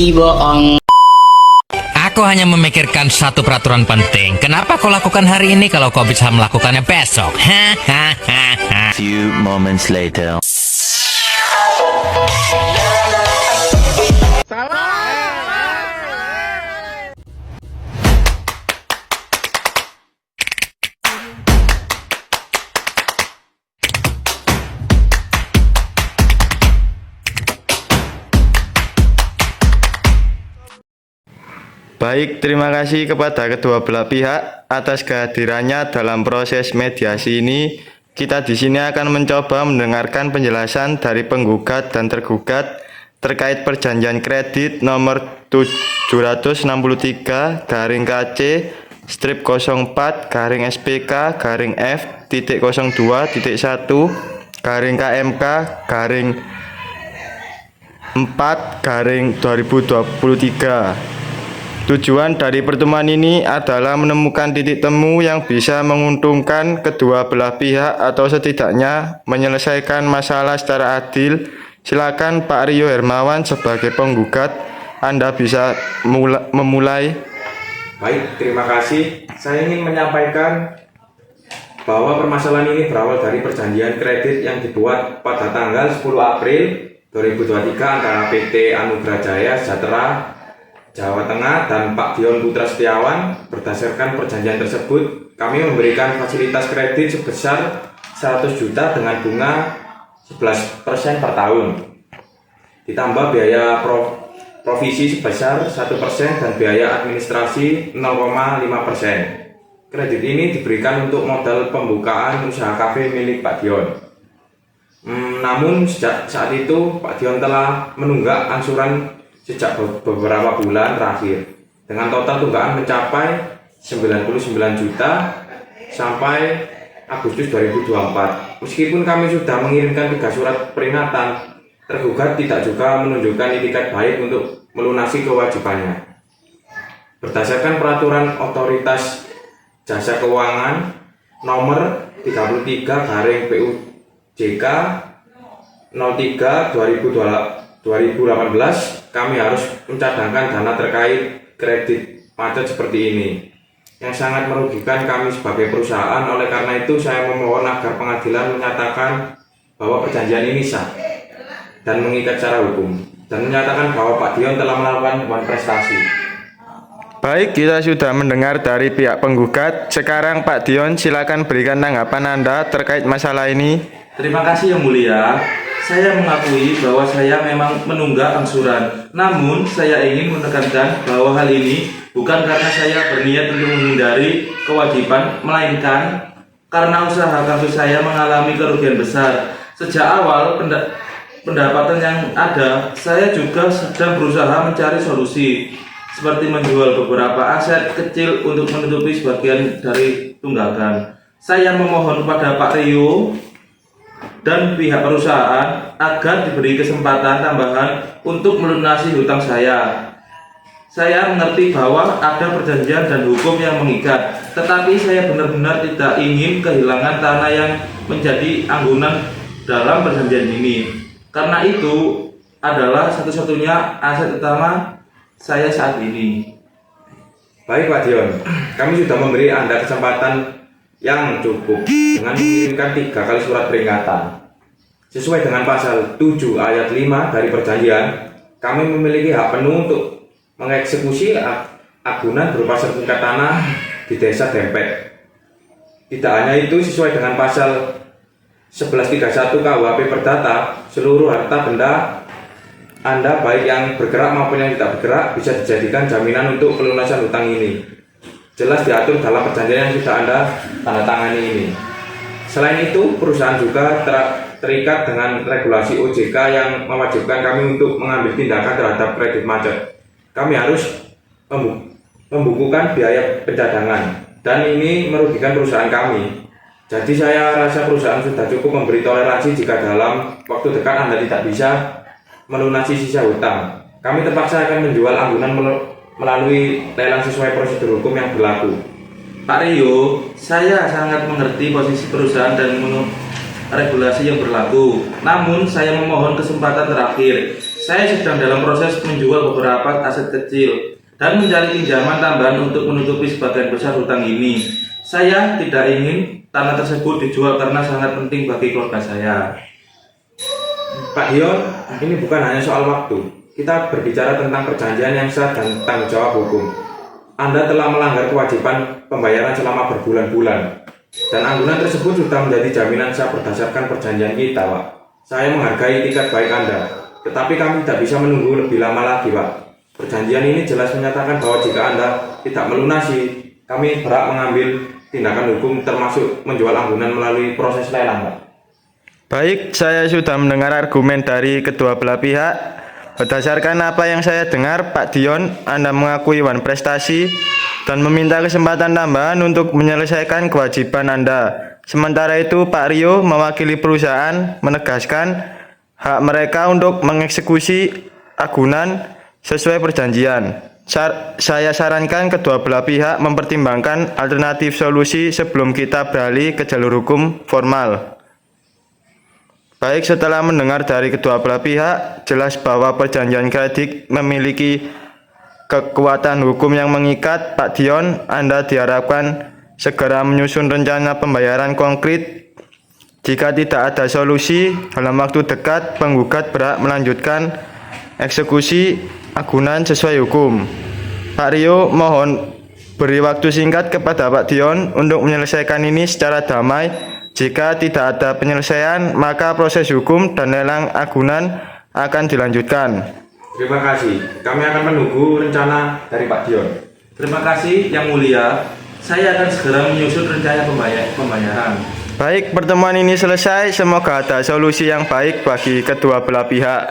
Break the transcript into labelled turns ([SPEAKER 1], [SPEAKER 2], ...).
[SPEAKER 1] bohong.
[SPEAKER 2] Aku hanya memikirkan satu peraturan penting. Kenapa kau lakukan hari ini kalau kau bisa melakukannya besok?
[SPEAKER 3] Few moments later.
[SPEAKER 4] Baik, terima kasih kepada kedua belah pihak atas kehadirannya dalam proses mediasi ini. Kita di sini akan mencoba mendengarkan penjelasan dari penggugat dan tergugat terkait perjanjian kredit nomor 763 garing KC strip 04 garing SPK garing F titik 02.1 garing KMK garing 4 garing 2023. Tujuan dari pertemuan ini adalah menemukan titik temu yang bisa menguntungkan kedua belah pihak atau setidaknya menyelesaikan masalah secara adil. Silakan Pak Rio Hermawan sebagai penggugat, Anda bisa memulai.
[SPEAKER 5] Baik, terima kasih. Saya ingin menyampaikan bahwa permasalahan ini berawal dari perjanjian kredit yang dibuat pada tanggal 10 April 2023 antara PT Anugrah Jaya Sejahtera Jawa Tengah dan Pak Dion Putra Setiawan. Berdasarkan perjanjian tersebut, kami memberikan fasilitas kredit sebesar 100 juta dengan bunga 11% per tahun, ditambah biaya provisi sebesar 1% dan biaya administrasi 0,5%. Kredit ini diberikan untuk modal pembukaan usaha kafe milik Pak Dion. Namun sejak saat itu Pak Dion telah menunggak angsuran sejak beberapa bulan terakhir dengan total tunggakan mencapai 99 juta sampai Agustus 2024. Meskipun kami sudah mengirimkan 3 surat peringatan, tergugat tidak juga menunjukkan itikat baik untuk melunasi kewajibannya. Berdasarkan peraturan Otoritas Jasa Keuangan nomor 33 garing PUJK 03 2018, kami harus mencadangkan dana terkait kredit macet seperti ini yang sangat merugikan kami sebagai perusahaan. Oleh karena itu saya memohon agar pengadilan menyatakan bahwa perjanjian ini sah dan mengikat secara hukum, dan menyatakan bahwa Pak Dion telah melakukan sebuah prestasi.
[SPEAKER 4] Baik, kita sudah mendengar dari pihak penggugat. Sekarang Pak Dion, silakan berikan tanggapan Anda terkait masalah ini.
[SPEAKER 6] Terima kasih Yang Mulia. Saya mengakui bahwa saya memang menunggak angsuran. Namun saya ingin menekankan bahwa hal ini bukan karena saya berniat untuk menghindari kewajiban, melainkan karena usaha kafe saya mengalami kerugian besar. Sejak awal pendapatan yang ada, saya juga sedang berusaha mencari solusi, seperti menjual beberapa aset kecil untuk menutupi sebagian dari tunggakan. Saya memohon kepada Pak Rio dan pihak perusahaan agar diberi kesempatan tambahan untuk melunasi hutang saya. Saya mengerti bahwa ada perjanjian dan hukum yang mengikat, tetapi saya benar-benar tidak ingin kehilangan tanah yang menjadi anggunan dalam perjanjian ini. Karena itu adalah satu-satunya aset utama saya saat ini.
[SPEAKER 5] Baik Pak Dion, kami sudah memberi Anda kesempatan yang cukup dengan mengirimkan 3 kali surat peringatan. Sesuai dengan pasal 7 ayat 5 dari perjanjian, kami memiliki hak penuh untuk mengeksekusi agunan berupa sertifikat tanah di Desa Dempet. Tidak hanya itu, sesuai dengan pasal 1131 KUHP Perdata, seluruh harta benda Anda baik yang bergerak maupun yang tidak bergerak bisa dijadikan jaminan untuk pelunasan hutang ini. Jelas diatur dalam perjanjian yang sudah Anda tanda tangani ini. Selain itu, perusahaan juga terikat dengan regulasi OJK yang mewajibkan kami untuk mengambil tindakan terhadap kredit macet. Kami harus membukukan biaya pencadangan, dan ini merugikan perusahaan kami. Jadi saya rasa perusahaan sudah cukup memberi toleransi jika dalam waktu dekat Anda tidak bisa melunasi sisa hutang. Kami terpaksa akan menjual anggunan melalui lelang sesuai prosedur hukum yang berlaku.
[SPEAKER 6] Pak Rio, saya sangat mengerti posisi perusahaan dan regulasi yang berlaku. Namun saya memohon kesempatan terakhir. saya sedang dalam proses menjual beberapa aset kecil dan mencari pinjaman tambahan untuk menutupi sebagian besar hutang ini. Saya tidak ingin tanah tersebut dijual karena sangat penting bagi keluarga saya.
[SPEAKER 5] Pak Dion, ini bukan hanya soal waktu. Kita berbicara tentang perjanjian yang sah dan tanggung jawab hukum. Anda telah melanggar kewajiban pembayaran selama berbulan-bulan. Dan anggunan tersebut sudah menjadi jaminan sah berdasarkan perjanjian kita, Pak. Saya menghargai itikat baik Anda, tetapi kami tidak bisa menunggu lebih lama lagi, Pak. Perjanjian ini jelas menyatakan bahwa jika Anda tidak melunasi, kami berhak mengambil tindakan hukum termasuk menjual anggunan melalui proses lelang, Pak.
[SPEAKER 4] Baik, saya sudah mendengar argumen dari kedua belah pihak. Berdasarkan apa yang saya dengar, Pak Dion, Anda mengakui wan prestasi dan meminta kesempatan tambahan untuk menyelesaikan kewajiban Anda. Sementara itu, Pak Rio mewakili perusahaan menegaskan hak mereka untuk mengeksekusi agunan sesuai perjanjian. Saya sarankan kedua belah pihak mempertimbangkan alternatif solusi sebelum kita beralih ke jalur hukum formal. Baik, setelah mendengar dari kedua belah pihak, jelas bahwa perjanjian kredit memiliki kekuatan hukum yang mengikat. Pak Dion, Anda diharapkan segera menyusun rencana pembayaran konkret. Jika tidak ada solusi, dalam waktu dekat penggugat berhak melanjutkan eksekusi agunan sesuai hukum. Pak Rio, mohon beri waktu singkat kepada Pak Dion untuk menyelesaikan ini secara damai. Jika tidak ada penyelesaian, maka proses hukum dan lelang agunan akan dilanjutkan.
[SPEAKER 5] Terima kasih. Kami akan menunggu rencana dari Pak Dion.
[SPEAKER 6] Terima kasih Yang Mulia. Saya akan segera menyusun rencana pembayaran.
[SPEAKER 4] Baik, pertemuan ini selesai. Semoga ada solusi yang baik bagi kedua belah pihak.